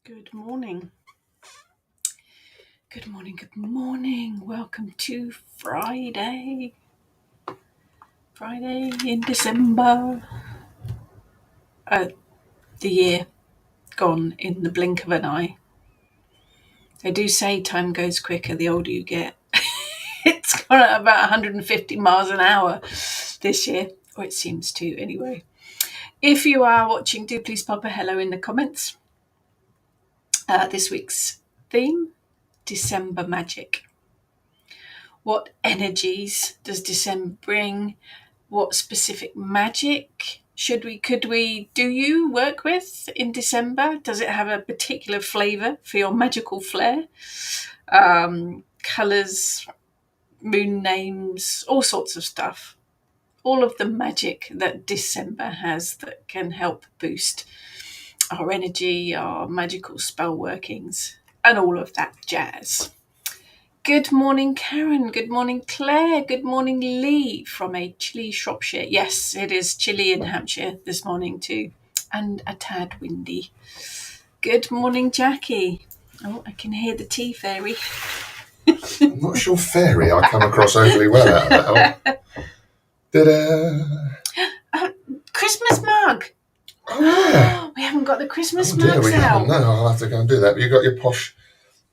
Good morning. Good morning. Good morning. Welcome to Friday. Friday in December. The year gone in the blink of an eye. They do say time goes quicker the older you get. It's gone at about 150 miles an hour this year, or it seems to anyway. If you are watching, do please pop a hello in the comments. This week's theme, December magic. What energies does December bring? What specific magic do you work with in December? Does it have a particular flavour for your magical flair? Colours, moon names, all sorts of stuff. All of the magic that December has that can help boost our energy, our magical spell workings, and all of that jazz. Good morning, Karen. Good morning, Claire. Good morning, Lee from a chilly Shropshire. Yes, it is chilly in Hampshire this morning too, and a tad windy. Good morning, Jackie. Oh, I can hear the tea fairy. I'm not sure fairy I come across overly well out of that. Ta-da! Christmas mug. Oh, yeah. We haven't got the Christmas Oh dear, mugs we out. haven't. No, I'll have to go and do that. But you've got your posh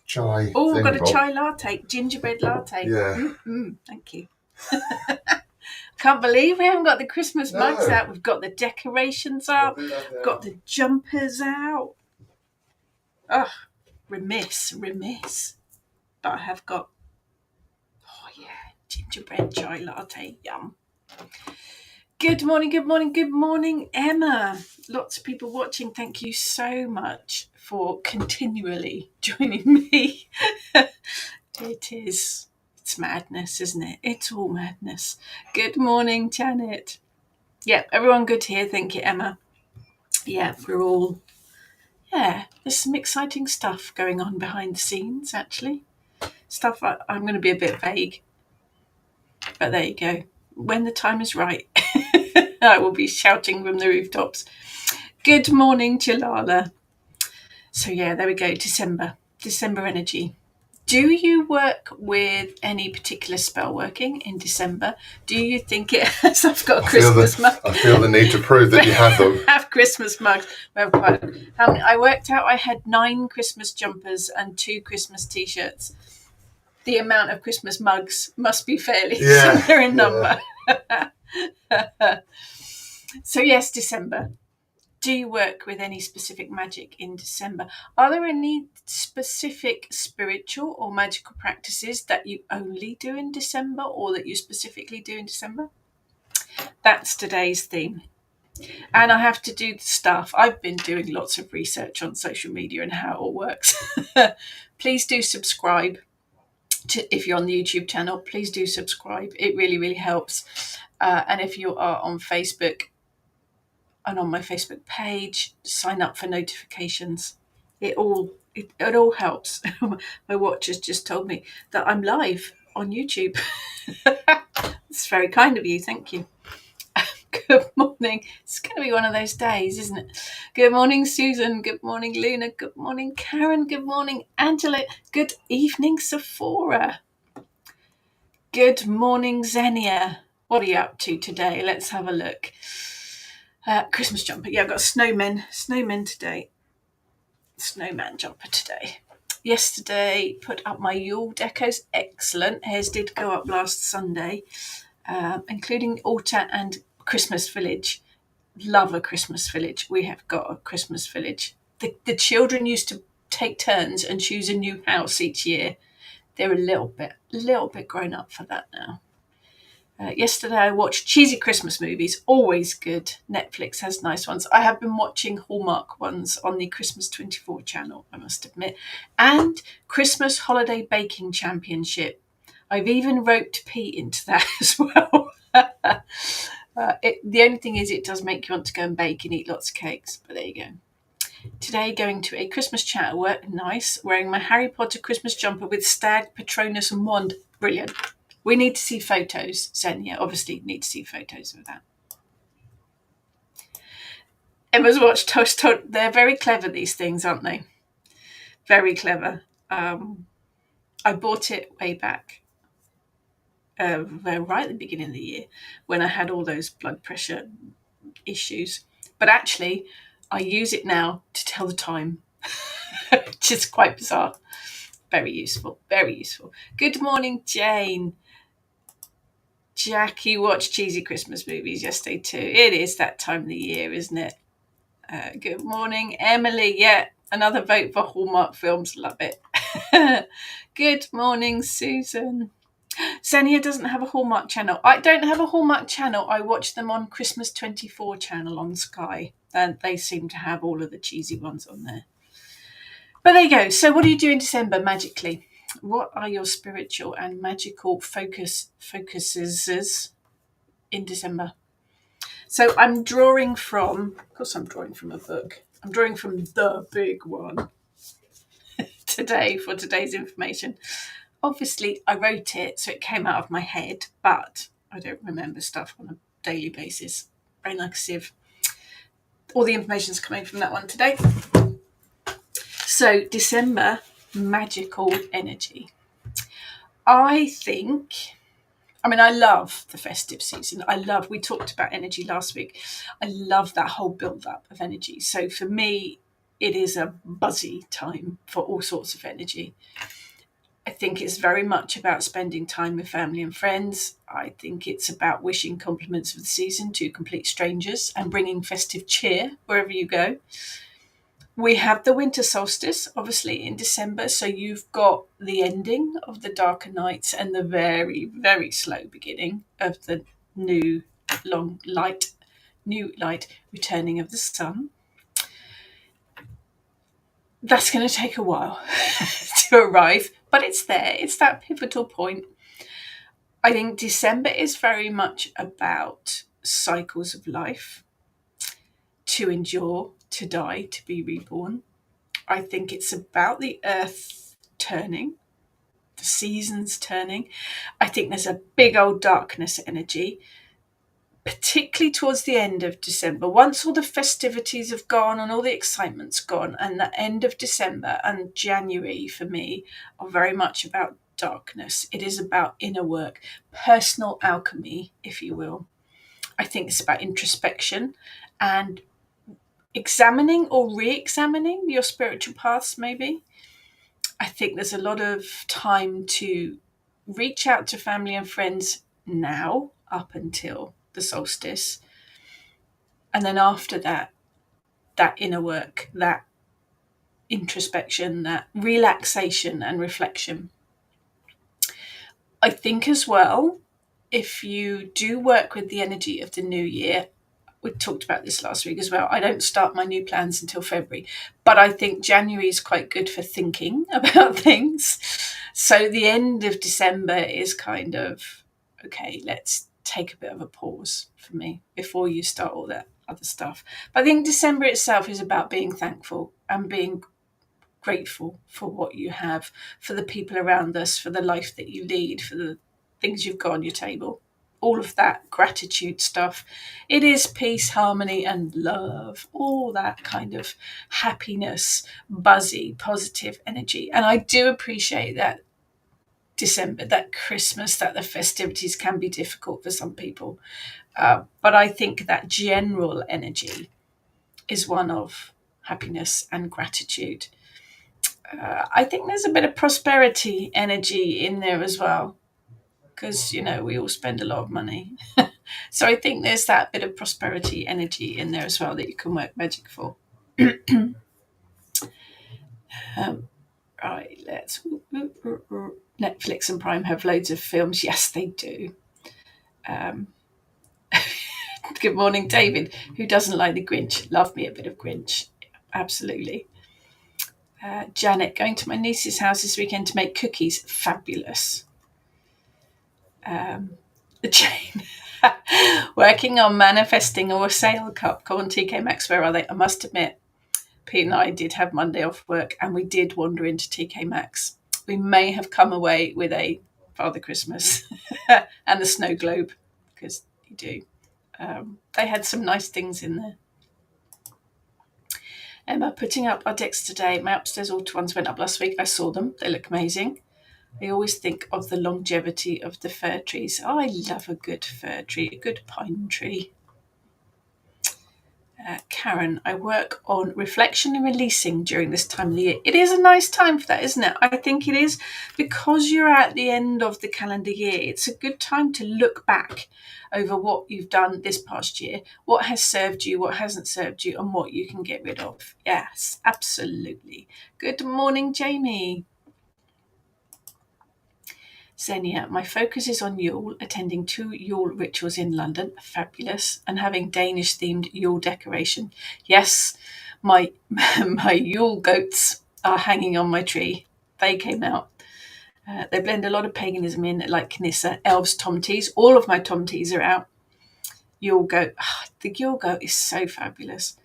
chai. Oh, we've got a thingamabob. chai latte, gingerbread latte. Yeah. Thank you. Can't believe we haven't got the Christmas No. mugs out. We've got the decorations up. We've got the jumpers out. Oh, remiss. But I have got, gingerbread chai latte. Yum. Good morning, Emma. Lots of people watching. Thank you so much for continually joining me. It's madness, isn't it? It's all madness. Good morning, Janet. Yeah, everyone good here. Thank you, Emma. Yeah, there's some exciting stuff going on behind the scenes, actually. Stuff I'm going to be a bit vague. But there you go. When the time is right, I will be shouting from the rooftops. Good morning, Jalala. So yeah, there we go. December energy. Do you work with any particular spell working in December? Do you think it has? I've got a Christmas mug. I feel the need to prove that you have them. Have Christmas mugs. I worked out I had 9 Christmas jumpers and 2 Christmas t-shirts. The amount of Christmas mugs must be fairly similar in number. So yes, December. Do you work with any specific magic in December? Are there any specific spiritual or magical practices that you only do in December or that you specifically do in December? That's today's theme. And I have to do the stuff. I've been doing lots of research on social media and how it all works. Please do subscribe. If you're on the YouTube channel, please do subscribe. It really, really helps. And if you are on Facebook and on my Facebook page, sign up for notifications. It all helps. My watchers just told me that I'm live on YouTube. It's very kind of you. Thank you. Good morning. It's going to be one of those days, isn't it? Good morning, Susan. Good morning, Luna. Good morning, Karen. Good morning, Angela. Good evening, Sephora. Good morning, Xenia. What are you up to today? Let's have a look. Christmas jumper. Yeah, I've got snowman today. Snowman jumper today. Yesterday, put up my Yule decos. Excellent. Hairs did go up last Sunday, including altar and Christmas village. Love a Christmas village. We have got a Christmas village. The children used to take turns and choose a new house each year. They're a little bit grown up for that now. Yesterday I watched cheesy Christmas movies, always good. Netflix has nice ones. I have been watching Hallmark ones on the Christmas 24 channel, I must admit, and Christmas Holiday Baking Championship. I've even roped Pete into that as well. The only thing is it does make you want to go and bake and eat lots of cakes, but there you go. Today going to a Christmas chat at work, nice, wearing my Harry Potter Christmas jumper with stag, Patronus and wand. Brilliant. We need to see photos, Xenia. Obviously, need to see photos of that. Emma's watched Toast. They're very clever, these things, aren't they? Very clever. I bought it way back, right at the beginning of the year, when I had all those blood pressure issues. But actually, I use it now to tell the time, which is quite bizarre. Very useful. Very useful. Good morning, Jane. Jackie watched cheesy Christmas movies yesterday too. It is that time of the year, isn't it? Good morning, Emily. Yeah, another vote for Hallmark films. Love it. Good morning, Susan. Xenia doesn't have a Hallmark channel. I don't have a Hallmark channel. I watch them on Christmas 24 channel on Sky. And they seem to have all of the cheesy ones on there. But there you go. So what do you do in December magically? What are your spiritual and magical focuses in December? So I'm drawing from, of course I'm drawing from a book. I'm drawing from the big one today for today's information. Obviously, I wrote it, so it came out of my head, but I don't remember stuff on a daily basis. Brain like a sieve. All the information's coming from that one today. So, December, magical energy. I love the festive season. We talked about energy last week. I love that whole build up of energy. So, for me, it is a buzzy time for all sorts of energy. I think it's very much about spending time with family and friends. I think it's about wishing compliments of the season to complete strangers and bringing festive cheer wherever you go. We have the winter solstice, obviously, in December. So you've got the ending of the darker nights and the very, very slow beginning of the new light returning of the sun. That's going to take a while to arrive, but it's there. It's that pivotal point. I think December is very much about cycles of life, to endure, to die, to be reborn. I think it's about the earth turning, the seasons turning. I think there's a big old darkness energy, particularly towards the end of December. Once all the festivities have gone and all the excitement's gone, and the end of December and January for me are very much about darkness. It is about inner work, personal alchemy, if you will. I think it's about introspection and examining or re-examining your spiritual paths, maybe. I think there's a lot of time to reach out to family and friends now up until the solstice. And then after that, that inner work, that introspection, that relaxation and reflection. I think as well, if you do work with the energy of the new year, we talked about this last week as well. I don't start my new plans until February, but I think January is quite good for thinking about things. So the end of December is kind of, okay, let's take a bit of a pause for me before you start all that other stuff. But I think December itself is about being thankful and being grateful for what you have, for the people around us, for the life that you lead, for the things you've got on your table. All of that gratitude stuff. It is peace, harmony, and love. All that kind of happiness, buzzy, positive energy. And I do appreciate that December, that Christmas, that the festivities can be difficult for some people. But I think that general energy is one of happiness and gratitude. I think there's a bit of prosperity energy in there as well, because we all spend a lot of money. So I think there's that bit of prosperity energy in there as well that you can work magic for. Right, let's. Netflix and Prime have loads of films. Yes, they do. Good morning, David. Who doesn't like the Grinch? Love me a bit of Grinch. Absolutely. Janet, going to my niece's house this weekend to make cookies. Fabulous. Jane, working on manifesting or a sale cup. Come on, TK Maxx, where are they? I must admit, Pete and I did have Monday off work and we did wander into TK Maxx. We may have come away with a Father Christmas and the snow globe, because you do. They had some nice things in there. Emma, putting up our decks today. My upstairs altar ones went up last week. I saw them. They look amazing. I always think of the longevity of the fir trees. Oh, I love a good fir tree, a good pine tree. Karen, I work on reflection and releasing during this time of the year. It is a nice time for that, isn't it? I think it is, because you're at the end of the calendar year. It's a good time to look back over what you've done this past year, what has served you, what hasn't served you, and what you can get rid of. Yes, absolutely. Good morning, Jamie. Xenia, my focus is on Yule, attending 2 Yule rituals in London, fabulous, and having Danish-themed Yule decoration. Yes, my my Yule goats are hanging on my tree. They came out. They blend a lot of paganism in, like Knissa, elves, tomties. All of my tomties are out. Yule goat. The Yule goat is so fabulous.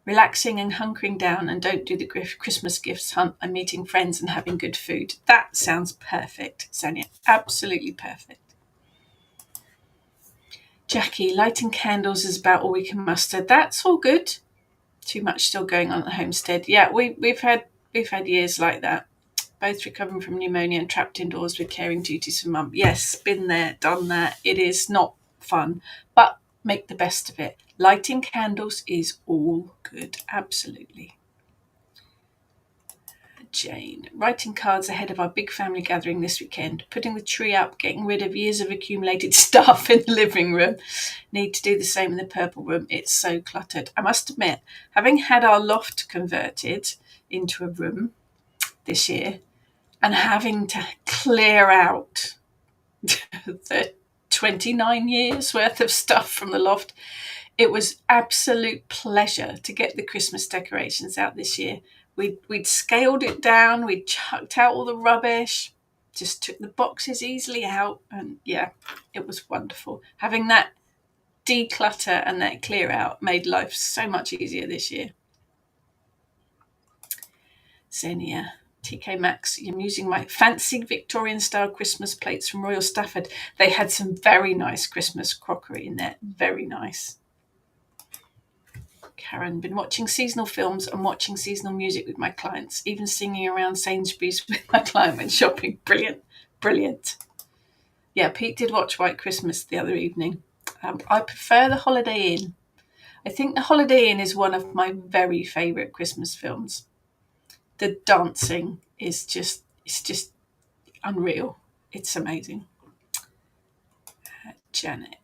Relaxing and hunkering down, and don't do the Christmas gifts hunt and meeting friends and having good food. That sounds perfect, Sonia. Absolutely perfect. Jackie, lighting candles is about all we can muster. That's all good. Too much still going on at the homestead. Yeah, we've had years like that. Both recovering from pneumonia and trapped indoors with caring duties for mum. Yes, been there, done that. It is not fun, but make the best of it. Lighting candles is all good, absolutely. Jane, writing cards ahead of our big family gathering this weekend, putting the tree up, getting rid of years of accumulated stuff in the living room. Need to do the same in the purple room. It's so cluttered. I must admit, having had our loft converted into a room this year and having to clear out the 29 years worth of stuff from the loft, it was absolute pleasure to get the Christmas decorations out this year. We'd scaled it down, we'd chucked out all the rubbish, just took the boxes easily out, and yeah, it was wonderful. Having that declutter and that clear out made life so much easier this year. Xenia, TK Maxx, I'm using my fancy Victorian style Christmas plates from Royal Stafford. They had some very nice Christmas crockery in there, very nice. Karen, been watching seasonal films and watching seasonal music with my clients, even singing around Sainsbury's with my client when shopping. Brilliant, brilliant. Yeah, Pete did watch White Christmas the other evening. I prefer The Holiday Inn. I think The Holiday Inn is one of my very favourite Christmas films. The dancing is just unreal. It's amazing. Janet,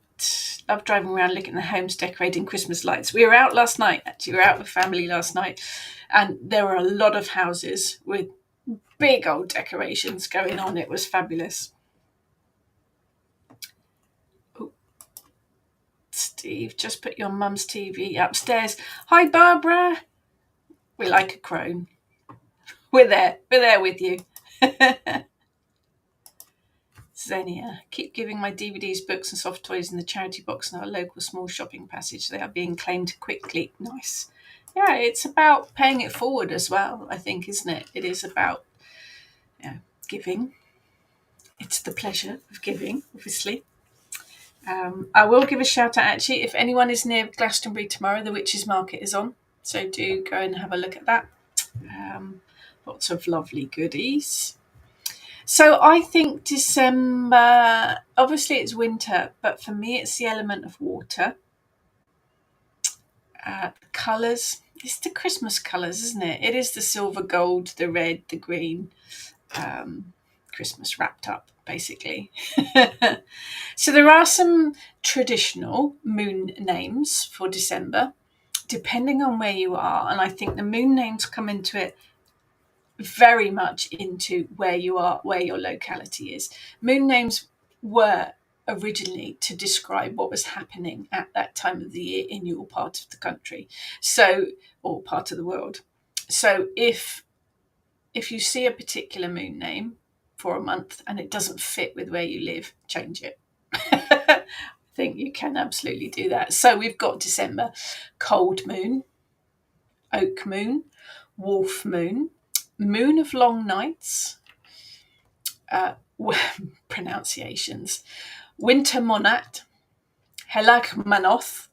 love driving around looking at the homes decorating Christmas lights. We were out last night, actually. We were out with family last night, and there were a lot of houses with big old decorations going on. It was fabulous. Oh, Steve, just put your mum's TV upstairs. Hi, Barbara. We like a crone. We're there with you. Xenia, keep giving my DVDs, books and soft toys in the charity box in our local small shopping passage. They are being claimed quickly. Nice. Yeah, it's about paying it forward as well, I think, isn't it? It is about giving. It's the pleasure of giving, obviously. I will give a shout out, actually, if anyone is near Glastonbury tomorrow, the Witches Market is on. So do go and have a look at that. Lots of lovely goodies. So I think December, obviously it's winter, but for me it's the element of water. Colours, it's the Christmas colours, isn't it? It is the silver, gold, the red, the green, Christmas wrapped up, basically. So there are some traditional moon names for December, depending on where you are. And I think the moon names come into it very much into where you are, where your locality is. Moon names were originally to describe what was happening at that time of the year in your part of the country, or part of the world. So if you see a particular moon name for a month and it doesn't fit with where you live, change it. I think you can absolutely do that. So we've got December: cold moon, oak moon, wolf moon, moon of long nights, pronunciations, winter monat, Helag Manoth,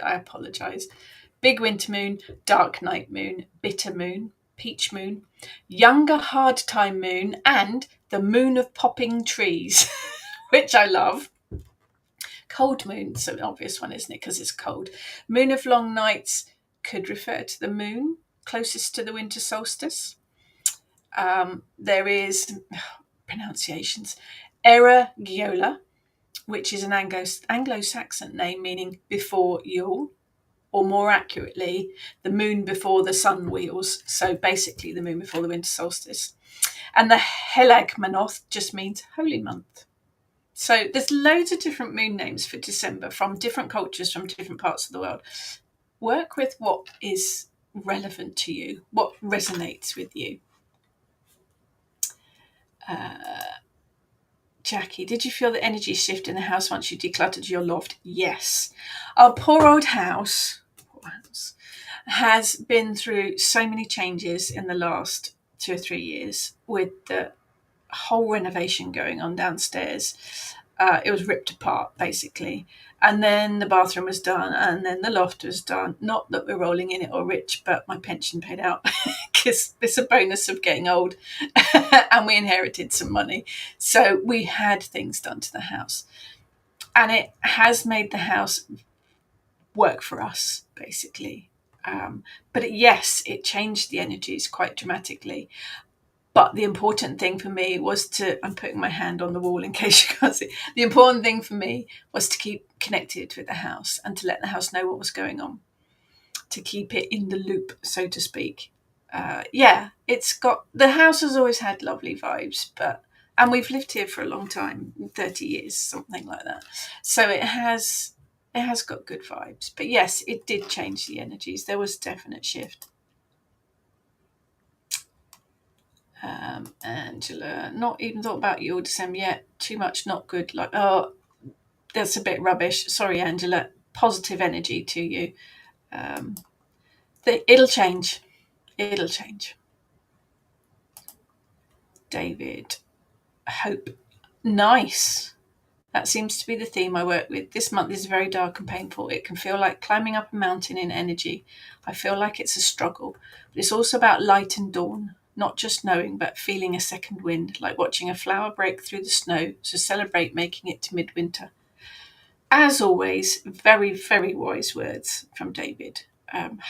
I apologise, big winter moon, dark night moon, bitter moon, peach moon, younger hard time moon, and the moon of popping trees, which I love. Cold moon, so an obvious one, isn't it? Because it's cold. Moon of long nights could refer to the moon closest to the winter solstice. There is pronunciations. Eragiola, which is an Anglo-Saxon name meaning before Yule, or more accurately, the moon before the sun wheels. So basically the moon before the winter solstice. And the Helagmanoth just means holy month. So there's loads of different moon names for December from different cultures, from different parts of the world. Work with what is relevant to you, what resonates with you. Jackie, did you feel the energy shift in the house once you decluttered your loft? Yes. Our poor old house has been through so many changes in the last 2 or 3 years with the whole renovation going on downstairs. It was ripped apart, basically. And then the bathroom was done, and then the loft was done. Not that we're rolling in it or rich, but my pension paid out because it's a bonus of getting old. And we inherited some money. So we had things done to the house. And it has made the house work for us, basically. But yes, it changed the energies quite dramatically. But the important thing for me was I'm putting my hand on the wall in case you can't see. The important thing for me was to keep connected with the house and to let the house know what was going on, to keep it in the loop, so to speak. The house has always had lovely vibes, and we've lived here for a long time, 30 years, something like that. So it has got good vibes. But yes, it did change the energies. There was a definite shift. Angela, not even thought about your December yet. Too much, not good. That's a bit rubbish. Sorry, Angela. Positive energy to you. It'll change. It'll change. David, hope. Nice. That seems to be the theme I work with. This month is very dark and painful. It can feel like climbing up a mountain in energy. I feel like it's a struggle. But it's also about light and dawn. Not just knowing, but feeling a second wind, like watching a flower break through the snow, so celebrate making it to midwinter. As always, very, very wise words from David.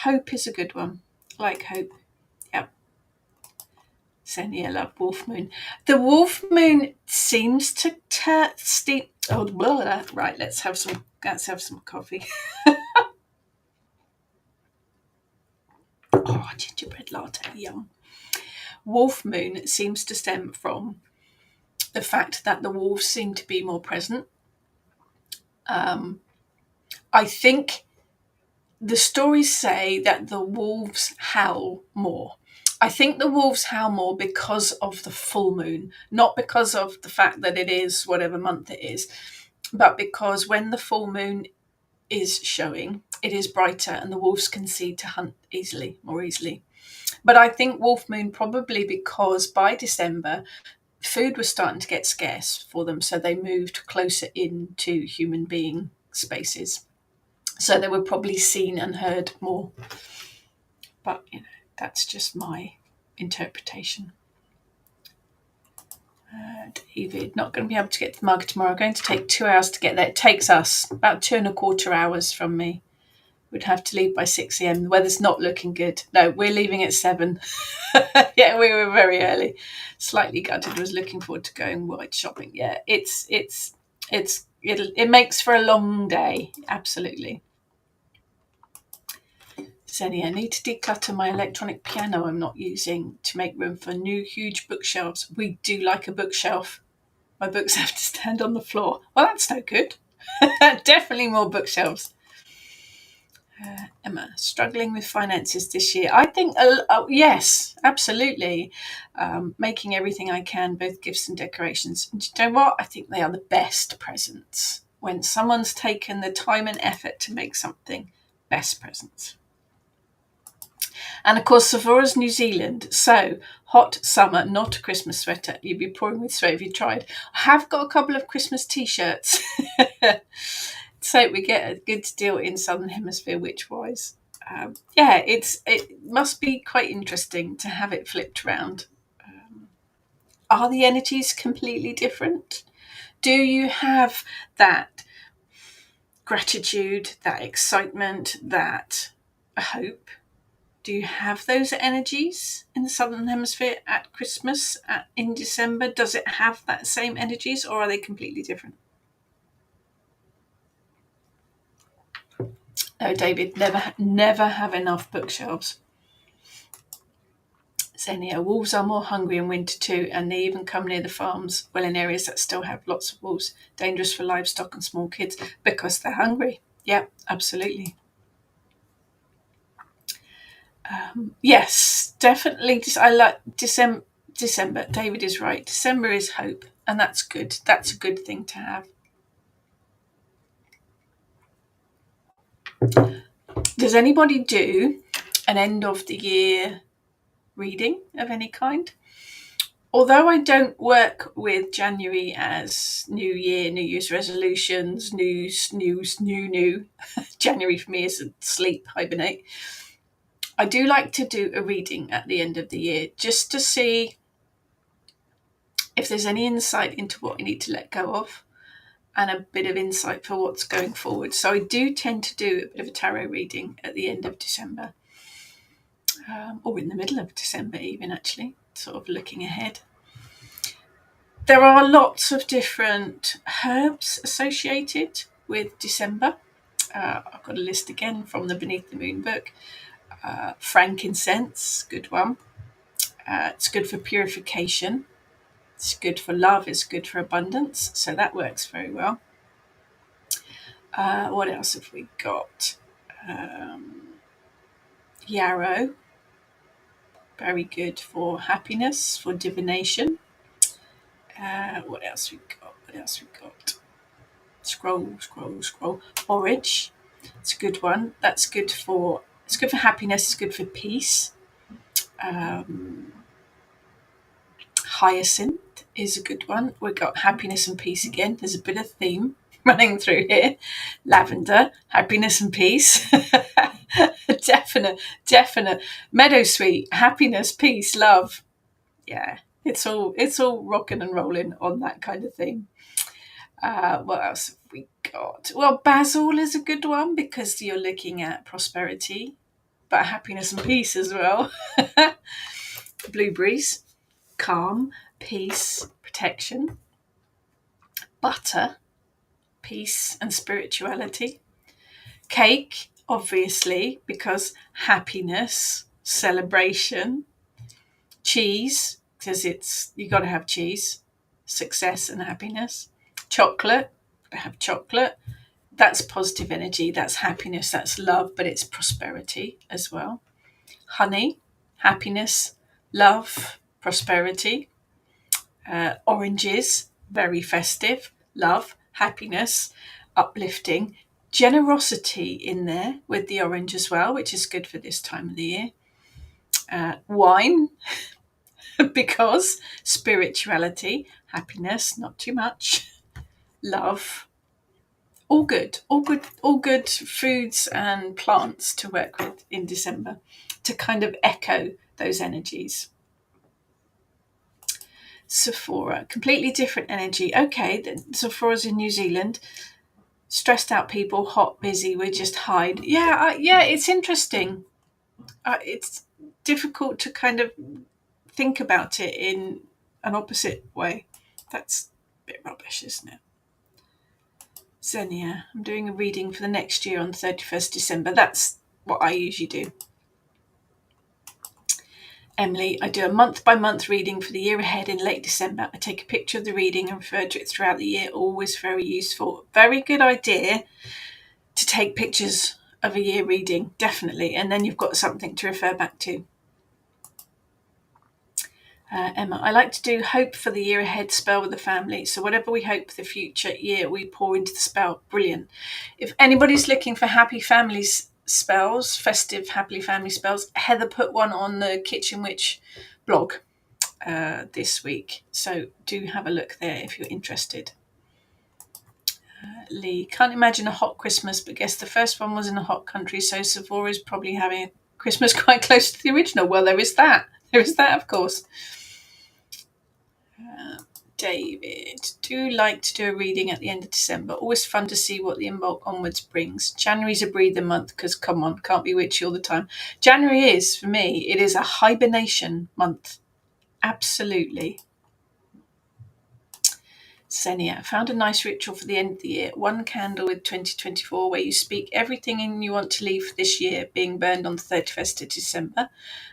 Hope is a good one. Like hope. Yep. Xenia, love Wolf Moon. The Wolf Moon seems to steep. Oh, blah. Right, let's have some coffee. Oh, gingerbread latte, yum. Wolf Moon seems to stem from the fact that the wolves seem to be more present. I think the stories say that the wolves howl more. I think the wolves howl more because of the full moon, not because of the fact that it is whatever month it is, but because when the full moon is showing, it is brighter and the wolves can see to hunt more easily. But I think wolf moon probably because by December, food was starting to get scarce for them, so they moved closer into human being spaces. So they were probably seen and heard more. But, that's just my interpretation. David, not going to be able to get to the market tomorrow. Going to take 2 hours to get there. It takes us about 2.25 hours from me. We'd have to leave by 6 a.m. The weather's not looking good. No, we're leaving at 7. Yeah, we were very early. Slightly gutted. Was looking forward to going white shopping. Yeah, it makes for a long day. Absolutely. Xenia, I need to declutter my electronic piano I'm not using to make room for new huge bookshelves. We do like a bookshelf. My books have to stand on the floor. Well, that's no good. Definitely more bookshelves. Emma, struggling with finances this year. I think, yes, absolutely. Making everything I can, both gifts and decorations. And you know what? I think they are the best presents. When someone's taken the time and effort to make something, best presents. And of course, Sephora's New Zealand. So, hot summer, not a Christmas sweater. You'd be pouring with sweat if you tried. I have got a couple of Christmas t-shirts. So we get a good deal in Southern Hemisphere, witch-wise. it must be quite interesting to have it flipped around. Are the energies completely different? Do you have that gratitude, that excitement, that hope? Do you have those energies in the Southern Hemisphere at Christmas, in December? Does it have that same energies, or are they completely different? No, David, never have enough bookshelves. Xenia, wolves are more hungry in winter too, and they even come near the farms, well, in areas that still have lots of wolves. Dangerous for livestock and small kids because they're hungry. Yeah, absolutely. Yes, definitely. I like December. December. David is right. December is hope, and that's good. That's a good thing to have. Does anybody do an end of the year reading of any kind? Although I don't work with January as New Year, New Year's resolutions, new. January for me is sleep, hibernate. I do like to do a reading at the end of the year just to see if there's any insight into what I need to let go of and a bit of insight for what's going forward. So I do tend to do a bit of a tarot reading at the end of December, or in the middle of December even, actually, sort of looking ahead. There are lots of different herbs associated with December. I've got a list again from the Beneath the Moon book. Frankincense, good one. It's good for purification. It's good for love. It's good for abundance. So that works very well. What else have we got? Yarrow, very good for happiness, for divination. What else we got? What else we got? Scroll. Borage, it's a good one. It's good for happiness. It's good for peace. Hyacinth is a good one. We've got happiness and peace again. There's a bit of theme running through here. Lavender, happiness and peace. definite. Meadowsweet, happiness, peace, love. Yeah, it's all rocking and rolling on that kind of thing. What else have we got? Well, basil is a good one because you're looking at prosperity, but happiness and peace as well. Blueberries, calm, peace, protection. Butter, peace and spirituality. Cake, obviously, because happiness, celebration. Cheese, because you got to have cheese, success and happiness. Chocolate, I have chocolate. That's positive energy, that's happiness, that's love, but it's prosperity as well. Honey, happiness, love, prosperity. Oranges, very festive, love, happiness, uplifting. Generosity in there with the orange as well, which is good for this time of the year. Wine, because spirituality, happiness, not too much, love, all good foods and plants to work with in December to kind of echo those energies. Sephora, completely different energy. Okay, Sephora's in New Zealand. Stressed out people, hot, busy, we just hide. Yeah, it's interesting. It's difficult to kind of think about it in an opposite way. That's a bit rubbish, isn't it? Xenia, I'm doing a reading for the next year on 31st December. That's what I usually do. Emily, I do a month-by-month reading for the year ahead in late December. I take a picture of the reading and refer to it throughout the year. Always very useful. Very good idea to take pictures of a year reading, definitely. And then you've got something to refer back to. Emma, I like to do hope for the year ahead spell with the family. So whatever we hope for the future year, we pour into the spell. Brilliant. If anybody's looking for happy families spells, festive happy family spells, Heather put one on the Kitchen Witch blog this week. So do have a look there if you're interested. Lee, can't imagine a hot Christmas, but guess the first one was in a hot country, so Sephora is probably having Christmas quite close to the original. Well, there is that. There is that, of course. David, do like to do a reading at the end of December. Always fun to see what the inbox onwards brings. January's a breather month because, come on, can't be witchy all the time. January is, for me, it is a hibernation month. Absolutely. Xenia, found a nice ritual for the end of the year. One candle with 2024 where you speak everything in you want to leave for this year being burned on the 31st of December.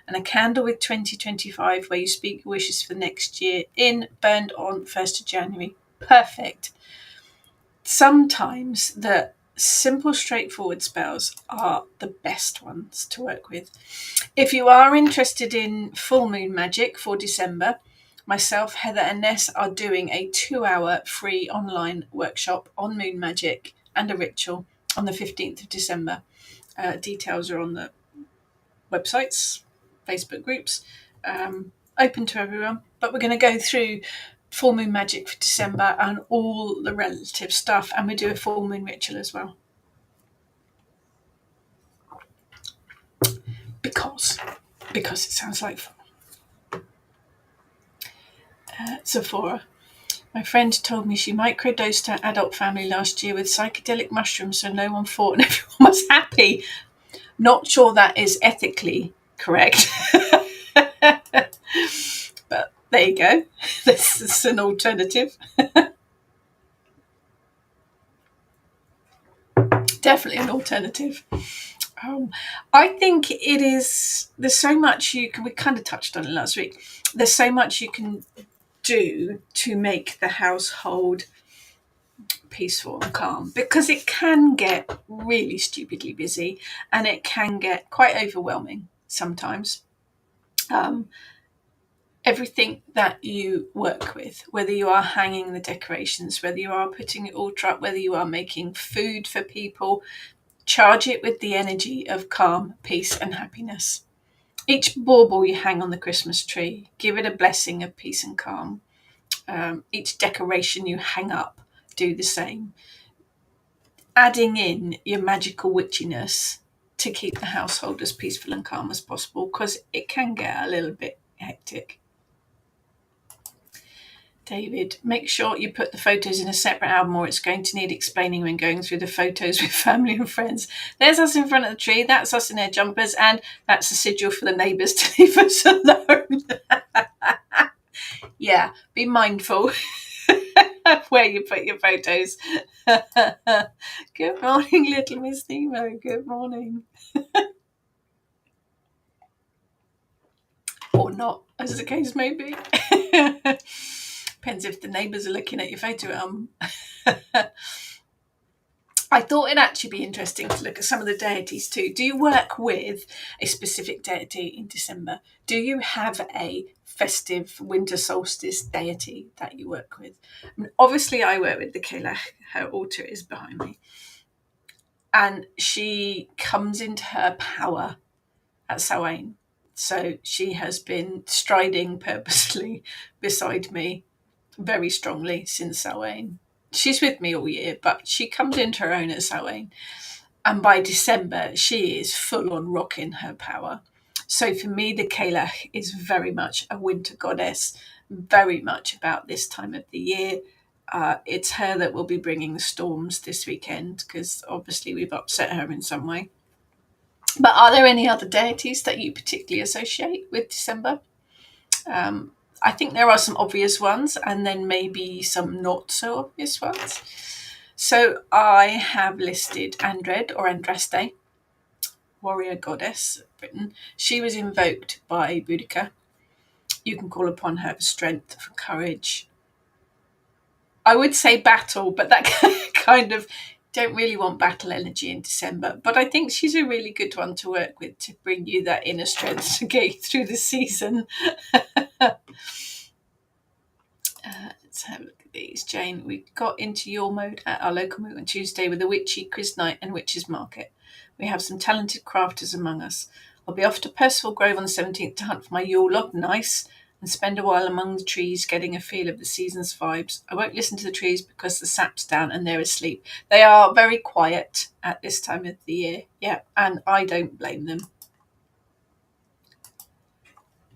And a candle with 2025 where you speak your wishes for next year in burned on 1st of January. Perfect. Sometimes the simple, straightforward spells are the best ones to work with. If you are interested in full moon magic for December, myself, Heather, and Ness are doing a 2-hour free online workshop on moon magic and a ritual on the 15th of December. Details are on the websites, Facebook groups, open to everyone. But we're going to go through full moon magic for December and all the relative stuff, and we do a full moon ritual as well. Because it sounds like fun. Sephora. My friend told me she microdosed her adult family last year with psychedelic mushrooms so no one fought and everyone was happy. Not sure that is ethically correct. But there you go. This is an alternative. Definitely an alternative. I think it is, there's so much you can, we kind of touched on it last week. There's so much you can do to make the household peaceful and calm, because it can get really stupidly busy and it can get quite overwhelming sometimes. Everything that you work with, whether you are hanging the decorations, whether you are putting it altar up, whether you are making food for people, charge it with the energy of calm, peace and happiness. Each bauble you hang on the Christmas tree, give it a blessing of peace and calm. Each decoration you hang up, do the same. Adding in your magical witchiness to keep the household as peaceful and calm as possible, because it can get a little bit hectic. David, make sure you put the photos in a separate album or it's going to need explaining when going through the photos with family and friends. There's us in front of the tree, that's us in our jumpers, and that's a sigil for the neighbours to leave us alone. Yeah, be mindful of where you put your photos. Good morning, little Miss Nemo. Good morning. Or not, as the case may be. Depends if the neighbours are looking at your photo album. I thought it'd actually be interesting to look at some of the deities too. Do you work with a specific deity in December? Do you have a festive winter solstice deity that you work with? I mean, obviously, I work with the Kayla. Her altar is behind me. And she comes into her power at Samhain. So she has been striding purposely beside me very strongly since Samhain. She's with me all year, but she comes into her own at Samhain. And by December, she is full on rocking her power. So for me, the Kayla is very much a winter goddess, very much about this time of the year. It's her that will be bringing the storms this weekend, because obviously we've upset her in some way. But are there any other deities that you particularly associate with December? I think there are some obvious ones and then maybe some not so obvious ones. So I have listed Andred or Andraste, warrior goddess of Britain. She was invoked by Boudica. You can call upon her for strength, for courage. I would say battle, but that kind of, don't really want battle energy in December. But I think she's a really good one to work with to bring you that inner strength to get you through the season. Let's have a look at these. Jane, we got into your mode at our local moot on Tuesday with a witchy quiz night and witches market. We have some talented crafters among us. I'll be off to Percival Grove on the 17th to hunt for my Yule log. Nice. and spend a while among the trees getting a feel of the season's vibes. I won't listen to the trees because the sap's down and they're asleep. They are very quiet at this time of the year. Yeah, and I don't blame them.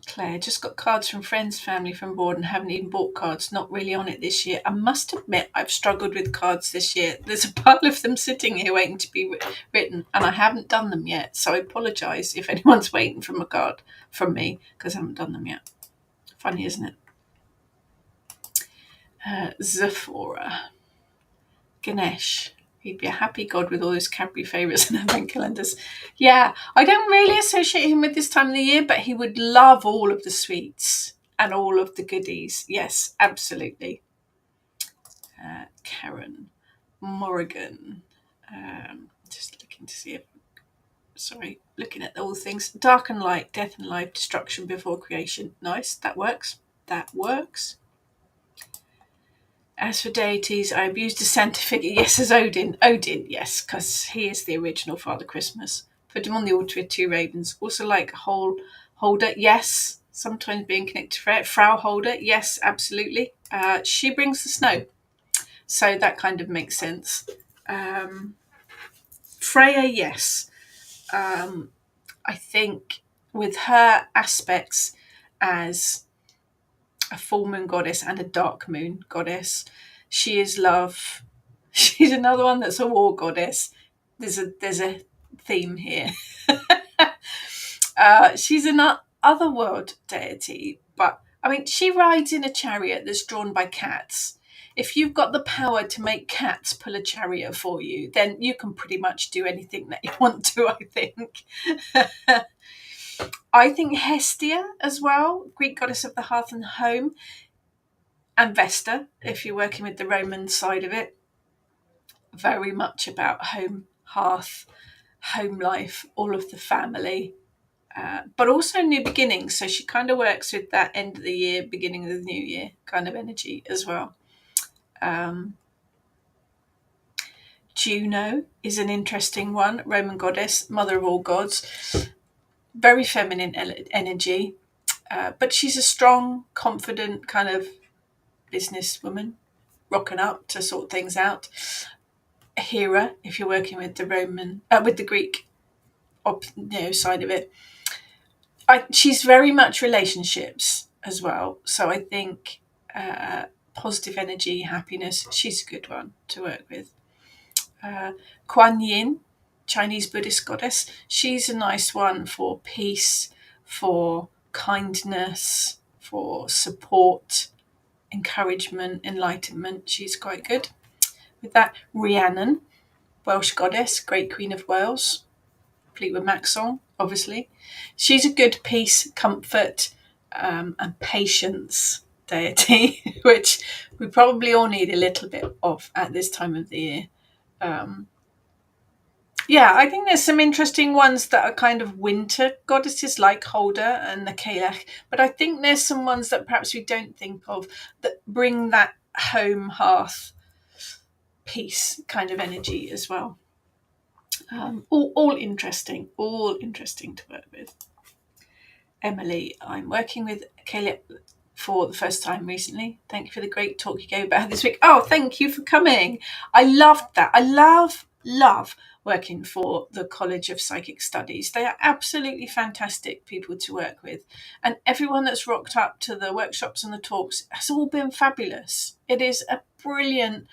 Claire, just got cards from friends, family from board and haven't even bought cards. Not really on it this year. I must admit I've struggled with cards this year. There's a pile of them sitting here waiting to be written and I haven't done them yet. So I apologise if anyone's waiting for a card from me because I haven't done them yet. Funny, isn't it? Zephora. Ganesh. He'd be a happy god with all his Cadbury favourites and advent calendars. Yeah, I don't really associate him with this time of the year, but he would love all of the sweets and all of the goodies. Yes, absolutely. Karen. Morrigan. Just looking to see if... Sorry, looking at all the things. Dark and light, death and life, destruction before creation. Nice, that works. That works. As for deities, I abused a Santa figure. Yes, as Odin. Odin, yes, because he is the original Father Christmas. Put him on the altar with 2 ravens. Also like whole holder, yes. Sometimes being connected to Frau Holder, yes, absolutely. She brings the snow. So that kind of makes sense. Freya, yes. I think with her aspects as a full moon goddess and a dark moon goddess, she is love. She's another one that's a war goddess. There's a theme here. She's an otherworld deity, but I mean, she rides in a chariot that's drawn by cats. If you've got the power to make cats pull a chariot for you, then you can pretty much do anything that you want to, I think. I think Hestia as well, Greek goddess of the hearth and home, and Vesta, if you're working with the Roman side of it. Very much about home, hearth, home life, all of the family, but also new beginnings. So she kind of works with that end of the year, beginning of the new year kind of energy as well. Juno is an interesting one, Roman goddess, mother of all gods, very feminine energy, but she's a strong, confident kind of businesswoman, rocking up to sort things out. Hera, if you're working with the Roman, with the Greek, side of it. She's very much relationships as well. So I think positive energy, happiness. She's a good one to work with. Kuan Yin, Chinese Buddhist goddess. She's a nice one for peace, for kindness, for support, encouragement, enlightenment. She's quite good. With that, Rhiannon, Welsh goddess, Great Queen of Wales, Fleetwood Mac song, obviously. She's a good peace, comfort, and patience deity, which we probably all need a little bit of at this time of the year. I think there's some interesting ones that are kind of winter goddesses like Holder and the Kalech, but I think there's some ones that perhaps we don't think of that bring that home, hearth, peace kind of energy as well. All interesting to work with. Emily, I'm working with Caleb for the first time recently. Thank you for the great talk you gave about this week. Oh, thank you for coming. I loved that. I love working for the College of Psychic Studies. They are absolutely fantastic people to work with. And everyone that's rocked up to the workshops and the talks has all been fabulous. It is a brilliant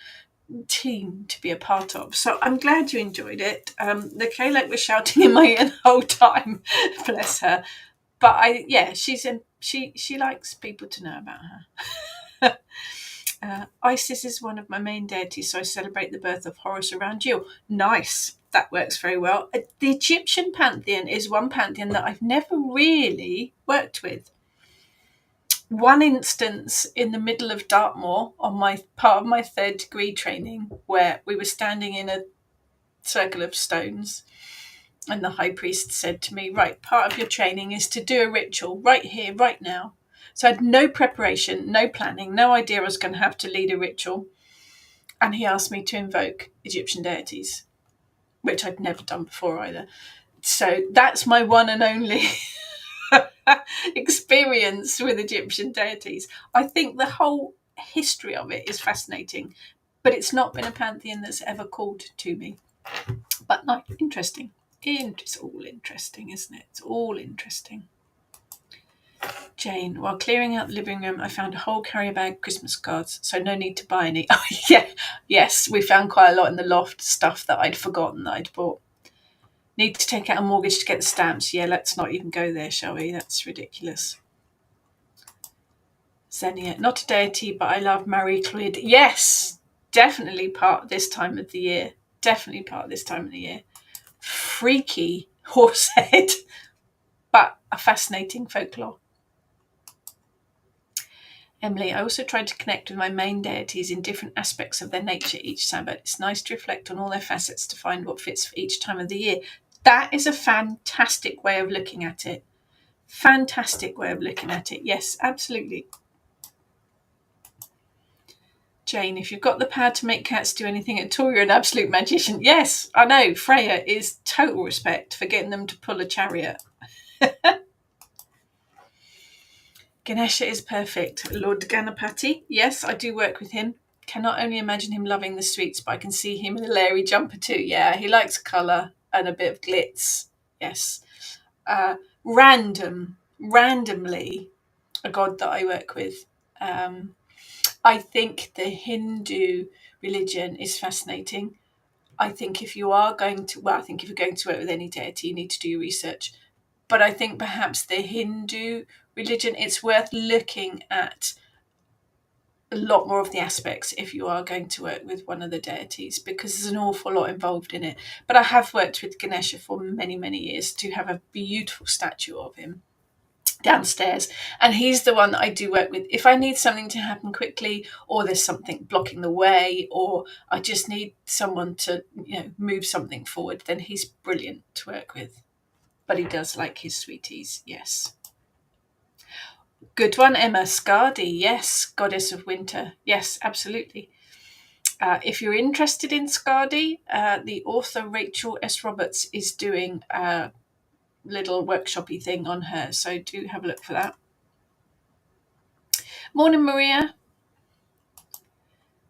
team to be a part of. So I'm glad you enjoyed it. The Kalek was shouting in my ear the whole time. Bless her. But she likes people to know about her. Isis is one of my main deities, so I celebrate the birth of Horus around you. Nice. That works very well. The Egyptian pantheon is one pantheon that I've never really worked with. One instance in the middle of Dartmoor on my part of my 3rd degree training, where we were standing in a circle of stones, and the high priest said to me, right, part of your training is to do a ritual right here, right now. So I had no preparation, no planning, no idea I was going to have to lead a ritual. And he asked me to invoke Egyptian deities, which I'd never done before either. So that's my one and only experience with Egyptian deities. I think the whole history of it is fascinating, but it's not been a pantheon that's ever called to me. But no, interesting. It's all interesting, isn't it? It's all interesting. Jane, while clearing out the living room, I found a whole carrier bag of Christmas cards, so no need to buy any. Oh, yeah. Yes, we found quite a lot in the loft, stuff that I'd forgotten that I'd bought. Need to take out a mortgage to get the stamps. Yeah, let's not even go there, shall we? That's ridiculous. Xenia, not a deity, but I love Marie Claude. Yes, definitely part of this time of the year. Definitely part of this time of the year. Freaky horse head, but a fascinating folklore. Emily, I also tried to connect with my main deities in different aspects of their nature each Sabbath. It's nice to reflect on all their facets to find what fits for each time of the year. That is a fantastic way of looking at it. Fantastic way of looking at it. Yes, absolutely. Jane, if you've got the power to make cats do anything at all, you're an absolute magician. Yes, I know. Freya is total respect for getting them to pull a chariot. Ganesha is perfect. Lord Ganapati, yes, I do work with him. Cannot only imagine him loving the sweets, but I can see him in a Larry jumper too. Yeah, he likes colour and a bit of glitz. Yes. Randomly, a god that I work with. I think the Hindu religion is fascinating. I think if you're going to work with any deity, you need to do your research. But I think perhaps the Hindu religion, it's worth looking at a lot more of the aspects if you are going to work with one of the deities, because there's an awful lot involved in it. But I have worked with Ganesha for many, many years to have a beautiful statue of him downstairs, and he's the one that I do work with if I need something to happen quickly, or there's something blocking the way, or I just need someone to move something forward. Then he's brilliant to work with. But he does like his sweeties. Yes. Good one, Emma. Skadi, yes, goddess of winter. Yes, absolutely. If you're interested in Skadi, the author Rachel S. Roberts is doing a little workshopy thing on her, so do have a look for that. Morning, Maria.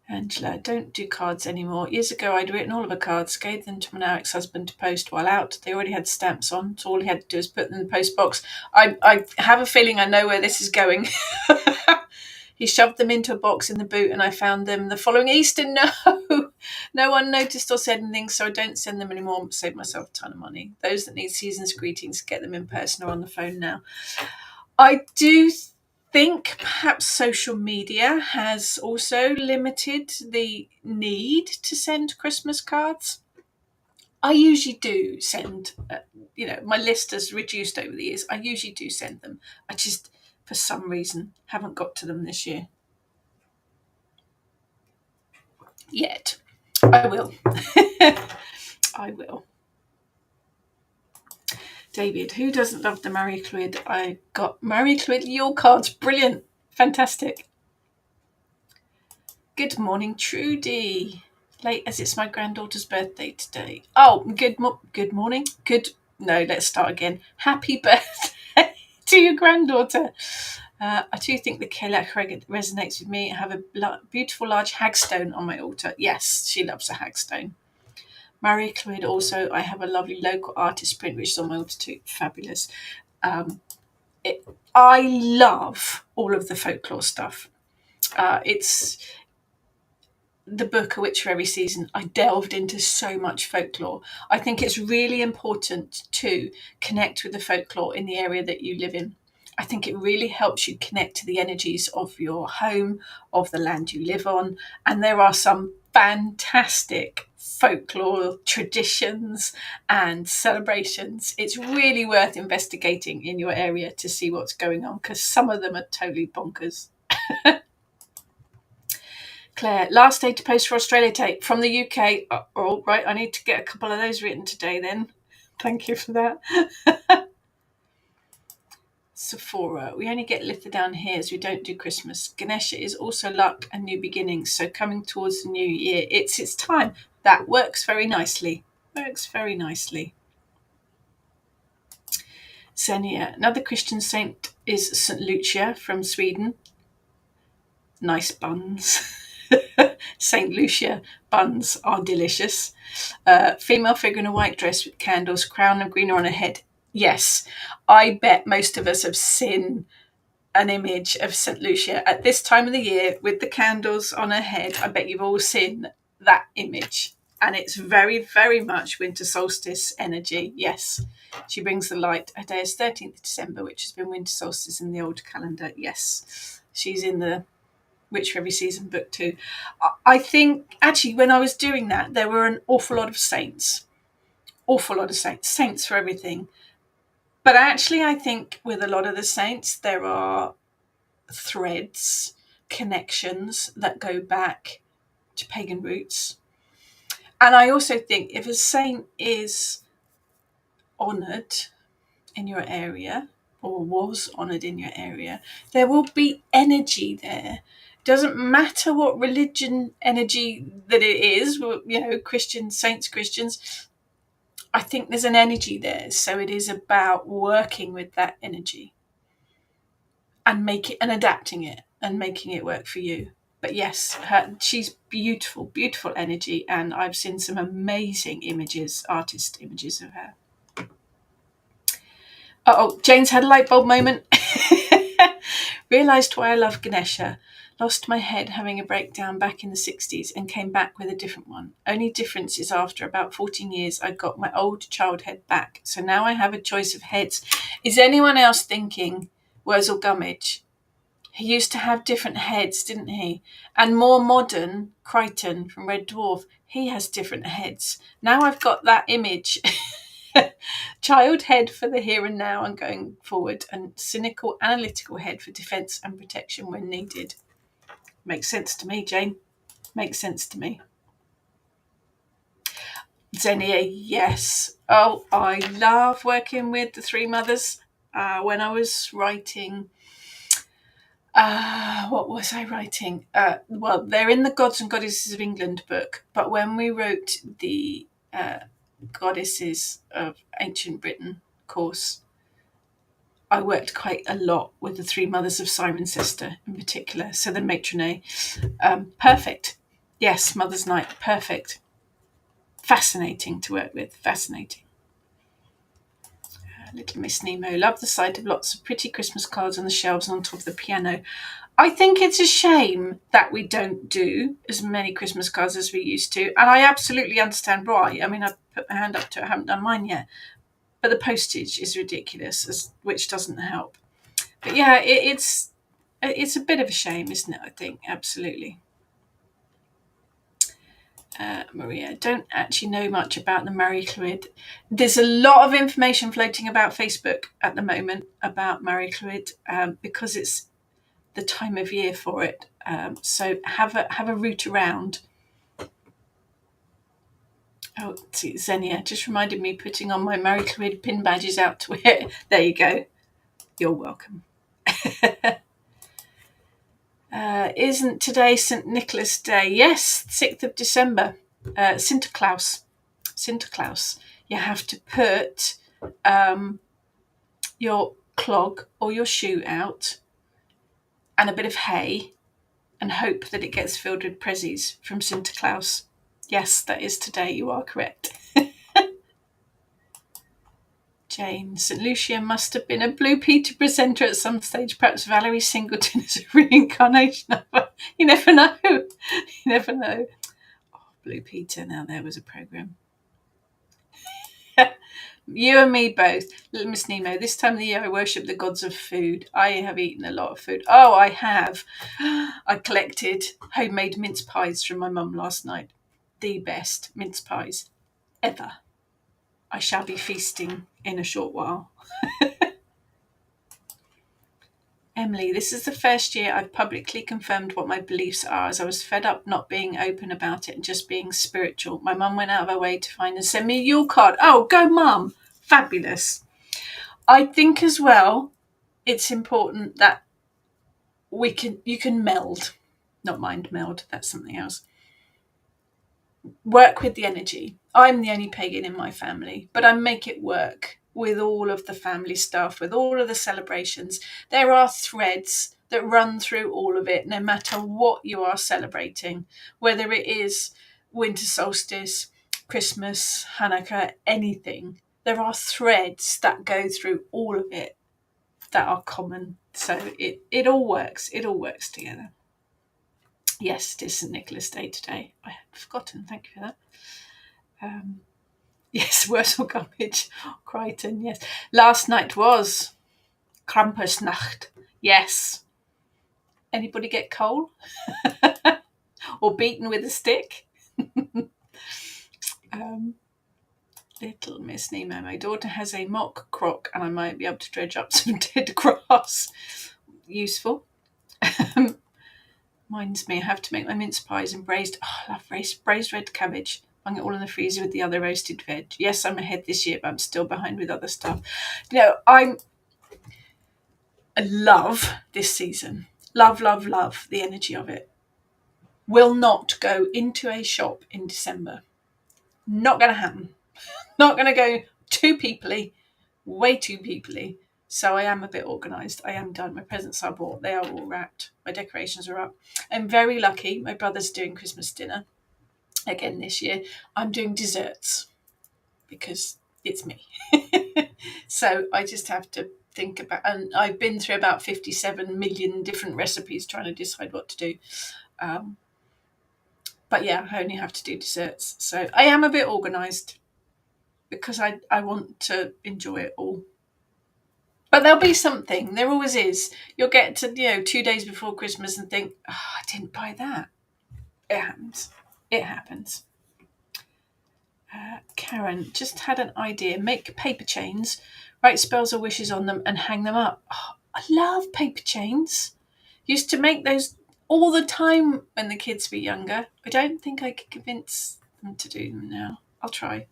Angela, don't do cards anymore. Years ago, I'd written all of her cards, gave them to my now ex-husband to post while out. They already had stamps on, so all he had to do was put them in the post box. I have a feeling I know where this is going. He shoved them into a box in the boot, and I found them the following Easter. No one noticed or said anything, so I don't send them anymore. Save myself a ton of money. Those that need season's greetings, get them in person or on the phone now. I do think perhaps social media has also limited the need to send Christmas cards. I usually do send, my list has reduced over the years. I usually do send them. I just, for some reason, haven't got to them this year. Yet. I will. I will. David, who doesn't love the Marie Claude? I got Marie Claude Yule cards. Brilliant. Fantastic. Good morning, Trudy. Late as it's my granddaughter's birthday today. Oh, good morning. No, let's start again. Happy birthday to your granddaughter. I do think the Kelech resonates with me. I have a beautiful large hagstone on my altar. Yes, she loves a hagstone. Marie Claude also, I have a lovely local artist print which is on my altar too. Fabulous. I love all of the folklore stuff. It's the book A Witch for Every Season. I delved into so much folklore. I think it's really important to connect with the folklore in the area that you live in. I think it really helps you connect to the energies of your home, of the land you live on. And there are some fantastic folklore traditions and celebrations. It's really worth investigating in your area to see what's going on, because some of them are totally bonkers. Claire, last day to post for Australia tape from the UK. Oh, right, I need to get a couple of those written today then. Thank you for that. Sephora, we only get Litha down here as we don't do Christmas. Ganesha is also luck and new beginnings, so coming towards the new year, it's its time. That works very nicely. Xenia. Another Christian saint is St. Lucia from Sweden. Nice buns. St. Lucia buns are delicious. Female figure in a white dress with candles, crown of green on her head. Yes, I bet most of us have seen an image of St. Lucia at this time of the year with the candles on her head. I bet you've all seen that image. And it's very, very much winter solstice energy. Yes, she brings the light. Her day is 13th of December, which has been winter solstice in the old calendar. Yes, she's in the Witch for Every Season book too. I think actually when I was doing that, there were an awful lot of saints. Awful lot of saints. Saints for everything. But actually, I think with a lot of the saints, there are threads, connections that go back to pagan roots. And I also think if a saint is honoured in your area or was honoured in your area, there will be energy there. Doesn't matter what religion energy that it is, Christians, saints, Christians. I think there's an energy there. So it is about working with that energy and adapting it and making it work for you. But yes, she's beautiful, beautiful energy, and I've seen some amazing artist images of her. Jane's had a light bulb moment. Realised why I love Ganesha. Lost my head having a breakdown back in the 60s and came back with a different one. Only difference is after about 14 years I got my old child head back. So now I have a choice of heads. Is anyone else thinking Wurzel Gummidge? He used to have different heads, didn't he? And more modern, Crichton from Red Dwarf, he has different heads. Now I've got that image. Child head for the here and now and going forward, and cynical, analytical head for defence and protection when needed. Makes sense to me, Jane. Makes sense to me. Xenia, yes. Oh, I love working with the three mothers. When I was writing... what was I writing? Well, they're in the Gods and Goddesses of England book, but when we wrote the Goddesses of Ancient Britain course, I worked quite a lot with the three mothers of Cirencester in particular. So the matrone, perfect. Yes, Mother's Night, perfect. Fascinating to work with, fascinating. Little Miss Nemo, love the sight of lots of pretty Christmas cards on the shelves and on top of the piano. I think it's a shame that we don't do as many Christmas cards as we used to, and I absolutely understand why. I mean, I've put my hand up to it, I haven't done mine yet, but the postage is ridiculous, which doesn't help. But yeah, it's a bit of a shame, isn't it? I think, absolutely. Maria, don't actually know much about the Marie Claude. There's a lot of information floating about Facebook at the moment about Marie Claude because it's the time of year for it. So have a route around. Oh, see, Xenia just reminded me putting on my Marie Claude pin badges out to wear. There you go. You're welcome. Isn't today St. Nicholas Day? Yes, 6th of December. Sinterklaas. You have to put your clog or your shoe out and a bit of hay and hope that it gets filled with prezzies from Sinterklaas. Yes, that is today. You are correct. Jane, St. Lucia must have been a Blue Peter presenter at some stage. Perhaps Valerie Singleton is a reincarnation of her. You never know. You never know. Oh, Blue Peter, now there was a programme. You and me both. Little Miss Nemo, this time of the year I worship the gods of food. I have eaten a lot of food. Oh, I have. I collected homemade mince pies from my mum last night. The best mince pies ever. I shall be feasting in a short while. Emily, this is the first year I've publicly confirmed what my beliefs are, as I was fed up not being open about it and just being spiritual. My mum went out of her way to find and send me a Yule card. Oh, go mum. Fabulous. I think as well, it's important that you can meld, not mind meld, that's something else. Work with the energy. I'm the only pagan in my family, but I make it work. with all of the family stuff, with all of the celebrations. There are threads that run through all of it, no matter what you are celebrating, whether it is winter solstice, Christmas, Hanukkah, anything. There are threads that go through all of it that are common. So it all works. It all works together. Yes, it is St. Nicholas Day today. I had forgotten. Thank you for that. Yes, Wurzel Gummidge, Crichton, yes. Last night was Krampusnacht. Yes. Anybody get coal? Or beaten with a stick? Little Miss Nemo, my daughter has a mock crock and I might be able to dredge up some dead grass. Useful. Reminds me, I have to make my mince pies and braised. Oh, I love braised red cabbage. Bung it all in the freezer with the other roasted veg. Yes, I'm ahead this year, but I'm still behind with other stuff. I love this season. Love the energy of it. Will not go into a shop in December. Not going to happen. Not going to go too peoply, way too peoply. So I am a bit organised. I am done. My presents are bought. They are all wrapped. My decorations are up. I'm very lucky. My brother's doing Christmas dinner again this year. I'm doing desserts because it's me. So I just have to think about, and I've been through about 57 million different recipes trying to decide what to do. But yeah, I only have to do desserts. So I am a bit organised because I want to enjoy it all. But there'll be something. There always is. You'll get to, 2 days before Christmas and think, oh, I didn't buy that. It happens. It happens. Karen just had an idea. Make paper chains, write spells or wishes on them and hang them up. Oh, I love paper chains. Used to make those all the time when the kids were younger. I don't think I could convince them to do them now. I'll try.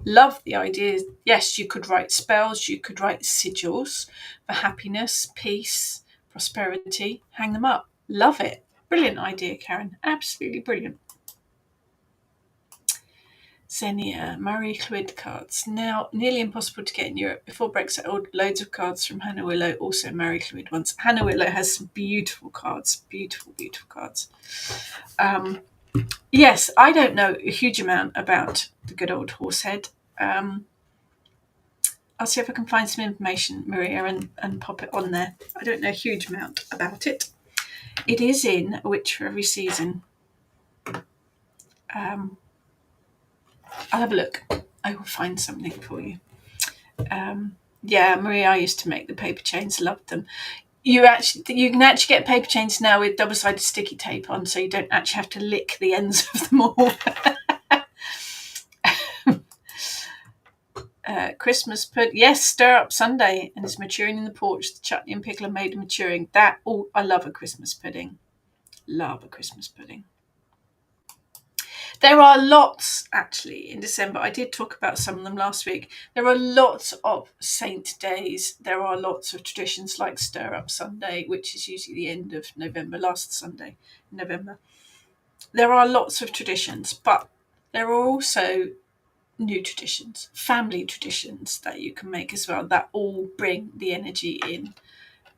Love the idea. Yes, you could write spells. You could write sigils for happiness, peace, prosperity. Hang them up. Love it. Brilliant idea, Karen. Absolutely brilliant. Xenia, Marie Claude cards. Now nearly impossible to get in Europe. Before Brexit, I ordered loads of cards from Hannah Willow, also Marie Claude ones. Hannah Willow has some beautiful cards. Beautiful, beautiful cards. Yes, I don't know a huge amount about the good old Horsehead. I'll see if I can find some information, Maria, and pop it on there. I don't know a huge amount about it. It is in A Witch for Every Season. I'll have a look. I will find something for you. Yeah, Maria, I used to make the paper chains. Loved them. You can actually get paper chains now with double-sided sticky tape on, so you don't actually have to lick the ends of them all. Christmas pudding. Yes, stir up Sunday, and it's maturing in the porch. The chutney and pickle are made and maturing. I love a Christmas pudding. Love a Christmas pudding. There are lots, actually, in December. I did talk about some of them last week. There are lots of saint days. There are lots of traditions like Stir Up Sunday, which is usually the end of November, last Sunday in November. There are lots of traditions, but there are also new traditions, family traditions that you can make as well, that all bring the energy in.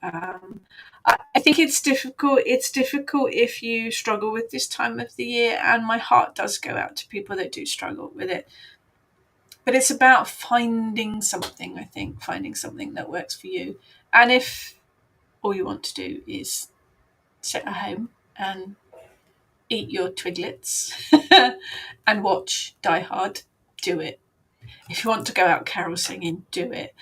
I think it's difficult. It's difficult if you struggle with this time of the year, and my heart does go out to people that do struggle with it. But it's about finding something, I think, finding something that works for you. And if all you want to do is sit at home and eat your twiglets and watch Die Hard, do it. If you want to go out carol singing, do it.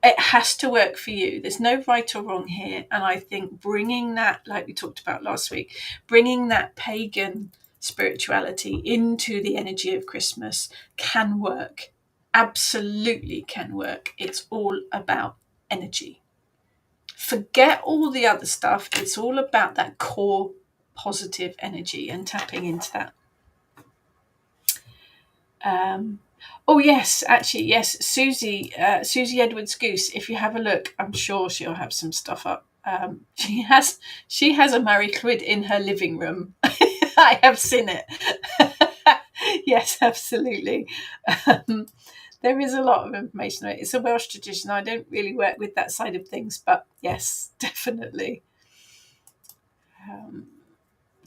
It has to work for you. There's no right or wrong here. And I think bringing that, like we talked about last week, bringing that pagan spirituality into the energy of Christmas can work. Absolutely can work. It's all about energy. Forget all the other stuff. It's all about that core positive energy and tapping into that. Oh yes, actually yes, Susie Edwards Goose. If you have a look, I'm sure she'll have some stuff up. She has a Marie Claude in her living room. I have seen it. Yes, absolutely. There is a lot of information on it. It's a Welsh tradition. I don't really work with that side of things, but yes, definitely.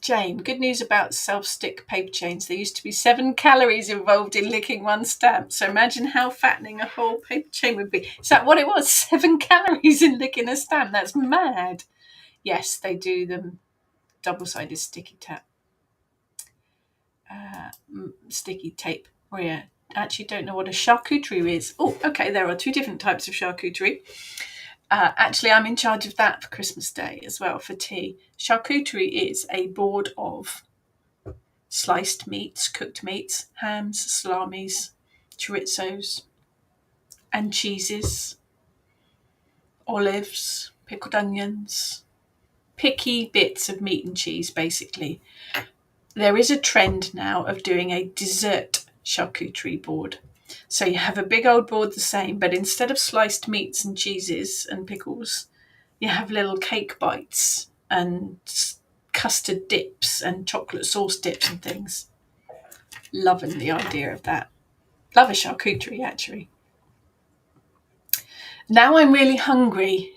Jane, good news about self-stick paper chains. There used to be 7 calories involved in licking one stamp. So imagine how fattening a whole paper chain would be. Is that what it was? 7 calories in licking a stamp? That's mad. Yes, they do them double-sided sticky tape. Sticky tape. Maria, actually don't know what a charcuterie is. Oh, okay, there are 2 different types of charcuterie. Actually, I'm in charge of that for Christmas Day as well, for tea. Charcuterie is a board of sliced meats, cooked meats, hams, salamis, chorizos, and cheeses, olives, pickled onions, picky bits of meat and cheese, basically. There is a trend now of doing a dessert charcuterie board. So you have a big old board the same, but instead of sliced meats and cheeses and pickles, you have little cake bites and custard dips and chocolate sauce dips and things. Loving the idea of that. Love a charcuterie, actually. Now I'm really hungry.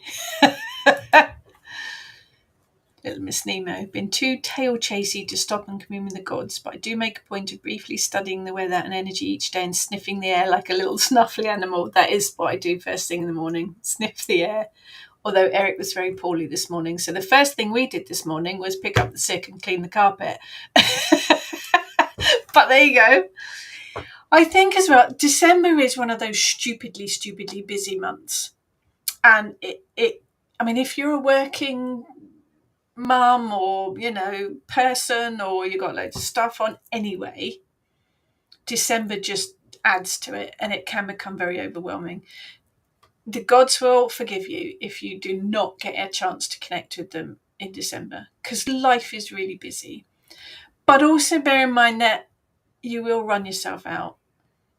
Little Miss Nemo. Been too tail chasey to stop and commune with the gods, but I do make a point of briefly studying the weather and energy each day and sniffing the air like a little snuffly animal. That is what I do first thing in the morning. Sniff the air. Although Eric was very poorly this morning. So the first thing we did this morning was pick up the sick and clean the carpet. But there you go. I think as well, December is one of those stupidly busy months. And I mean, if you're a working mum or, person, or you got loads of stuff on anyway, December just adds to it and it can become very overwhelming. The gods will forgive you if you do not get a chance to connect with them in December, because life is really busy. But also bear in mind that you will burn yourself out.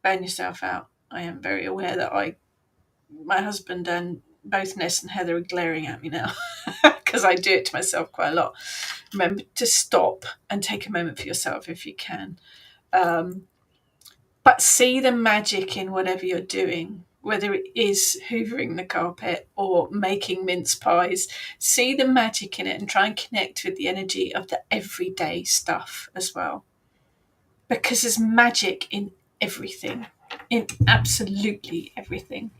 I am very aware that my husband and both Ness and Heather are glaring at me now because I do it to myself quite a lot. Remember to stop and take a moment for yourself if you can. But see the magic in whatever you're doing, whether it is hoovering the carpet or making mince pies. See the magic in it and try and connect with the energy of the everyday stuff as well. Because there's magic in everything, in absolutely everything.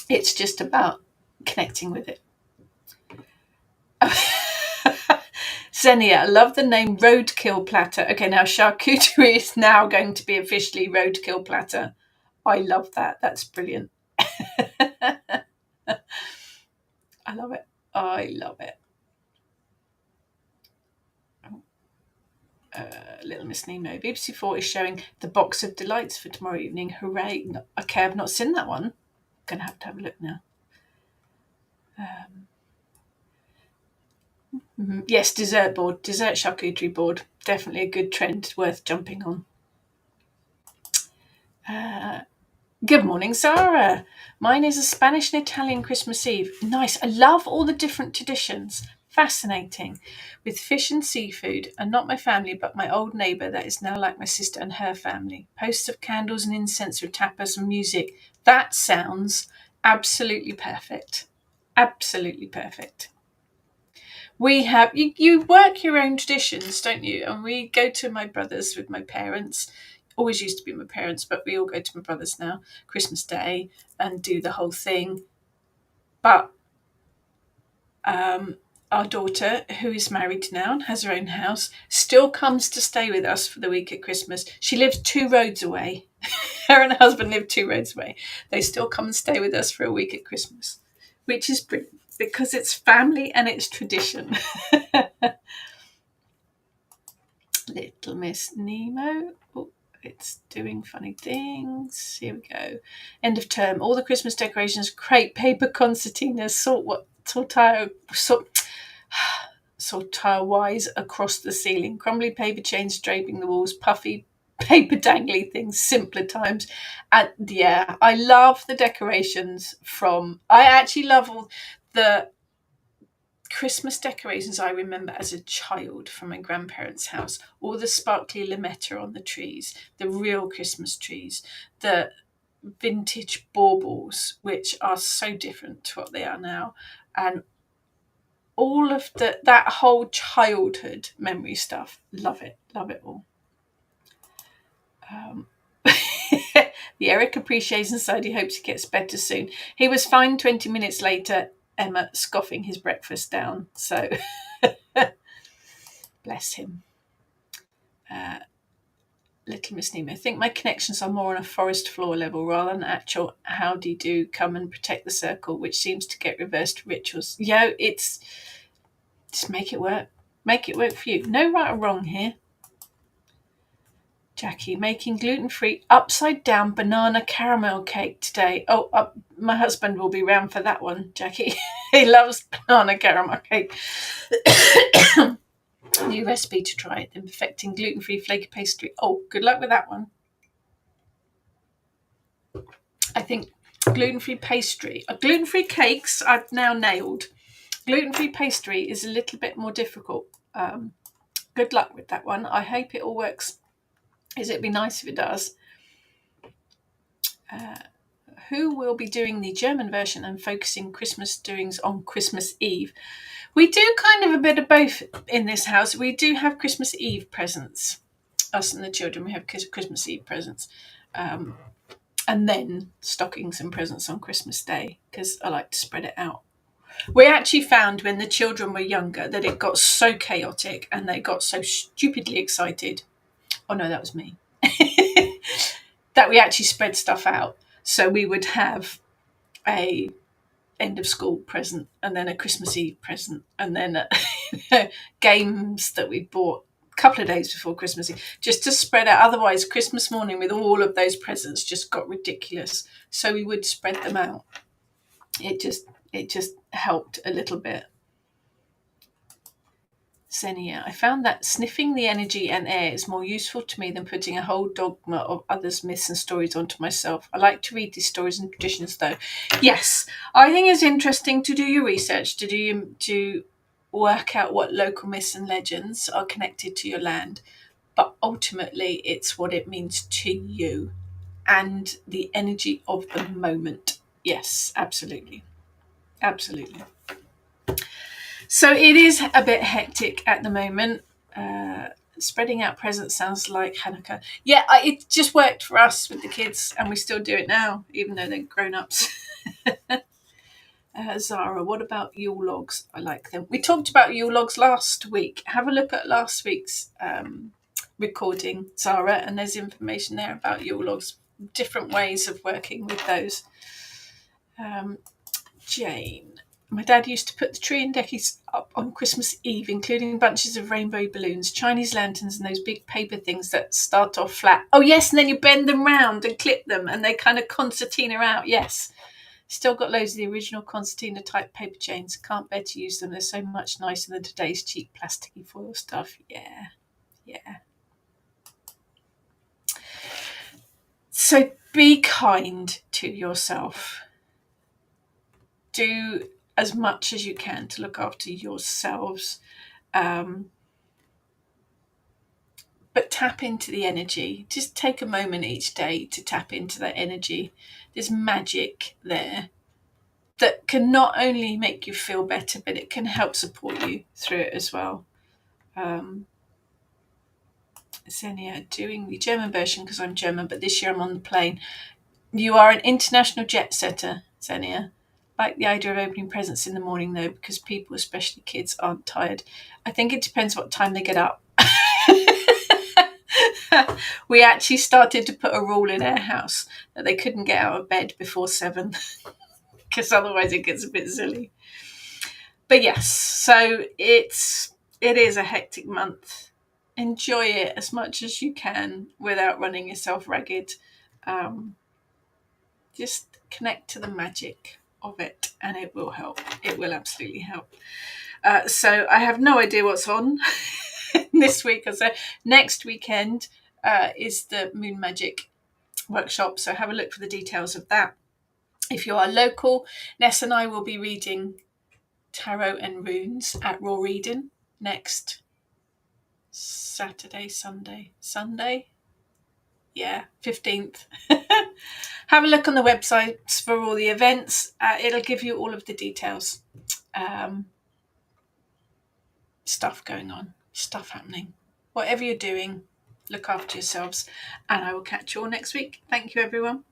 It's just about connecting with it. Xenia, I love the name Roadkill Platter. Okay, now charcuterie is now going to be officially Roadkill Platter. I love that. That's brilliant. I love it. I love it. Little Miss Nemo. BBC 4 is showing The Box of Delights for tomorrow evening. Hooray. Okay, I've not seen that one. Going to have a look now. Yes, dessert charcuterie board. Definitely a good trend worth jumping on. Good morning, Sarah. Mine is a Spanish and Italian Christmas Eve. Nice. I love all the different traditions. Fascinating. With fish and seafood, and not my family, but my old neighbour that is now like my sister and her family. Posts of candles and incense with tapas and music. That sounds absolutely perfect. Absolutely perfect. We have, you work your own traditions, don't you? And we go to my brother's with my parents. Always used to be my parents, but we all go to my brother's now, Christmas Day, and do the whole thing. But our daughter, who is married now and has her own house, still comes to stay with us for the week at Christmas. She lives 2 roads away. Her and her husband live 2 roads away. They still come and stay with us for a week at Christmas, which is brilliant because it's family and it's tradition. Little Miss Nemo. Oh, it's doing funny things. Here we go. End of term. All the Christmas decorations, crepe paper concertinas, sortile-wise across the ceiling. Crumbly paper chains draping the walls. Puffy paper dangly things. Simpler times. And yeah, I love the decorations I actually love all the Christmas decorations I remember as a child from my grandparents' house. All the sparkly lametta on the trees, the real Christmas trees, the vintage baubles, which are so different to what they are now, and all of that whole childhood memory stuff. Love it all. The Eric appreciates and said he hopes he gets better soon. He was fine 20 minutes later, Emma scoffing his breakfast down. So, bless him. Little Miss Nemo, I think my connections are more on a forest floor level rather than actual howdy do, come and protect the circle, which seems to get reversed rituals. It's just make it work. Make it work for you. No right or wrong here. Jackie, making gluten-free upside-down banana caramel cake today. My husband will be round for that one, Jackie. He loves banana caramel cake. New recipe to try it. Then perfecting gluten-free flaky pastry. Oh, good luck with that one. I think gluten-free pastry. Gluten-free cakes I've now nailed. Gluten-free pastry is a little bit more difficult. Good luck with that one. I hope it all works. It'd be nice if it does. Who will be doing the German version and focusing Christmas doings on Christmas Eve? We do kind of a bit of both in this house. We do have Christmas Eve presents. Us and the children, we have Christmas Eve presents. And then stockings and presents on Christmas Day, because I like to spread it out. We actually found when the children were younger that it got so chaotic and they got so stupidly excited. Oh no, that was me. That we actually spread stuff out. So we would have a end of school present and then a Christmas Eve present and then games that we bought a couple of days before Christmas Eve, just to spread out. Otherwise, Christmas morning with all of those presents just got ridiculous. So we would spread them out. It just helped a little bit. Xenia, I found that sniffing the energy and air is more useful to me than putting a whole dogma of others' myths and stories onto myself. I like to read these stories and traditions, though. Yes, I think it's interesting to do your research, to work out what local myths and legends are connected to your land. But ultimately, it's what it means to you and the energy of the moment. Yes, absolutely. Absolutely. So it is a bit hectic at the moment. Spreading out presents sounds like Hanukkah. Yeah, it just worked for us with the kids, and we still do it now, even though they're grown-ups. Zara, what about Yule logs? I like them. We talked about Yule logs last week. Have a look at last week's recording, Zara, and there's information there about Yule logs, different ways of working with those. Jane. My dad used to put the tree and deckies up on Christmas Eve, including bunches of rainbow balloons, Chinese lanterns, and those big paper things that start off flat. Oh, yes, and then you bend them round and clip them, and they kind of concertina out. Yes. Still got loads of the original concertina-type paper chains. Can't bear to use them. They're so much nicer than today's cheap plasticky foil stuff. Yeah. So be kind to yourself. Do as much as you can to look after yourselves, but tap into the energy. Just take a moment each day to tap into that energy. There's magic there that can not only make you feel better, but it can help support you through it as well. Xenia, doing the German version because I'm German, but this year I'm on the plane. You are an international jet setter, Xenia. Like the idea of opening presents in the morning, though, because people, especially kids, aren't tired. I think it depends what time they get up. We actually started to put a rule in our house that they couldn't get out of bed before 7, because otherwise it gets a bit silly. But yes, so it is a hectic month. Enjoy it as much as you can without running yourself ragged. Just connect to the magic of it, and it will help. It will absolutely help. So I have no idea what's on this week or so. Next weekend is the Moon Magic workshop, so have a look for the details of that. If you are local, Ness and I will be reading tarot and runes at Raw Reading next Sunday. 15th. Have a look on the websites for all the events. It'll give you all of the details. Stuff going on, stuff happening. Whatever you're doing, look after yourselves, and I will catch you all next week. Thank you, everyone.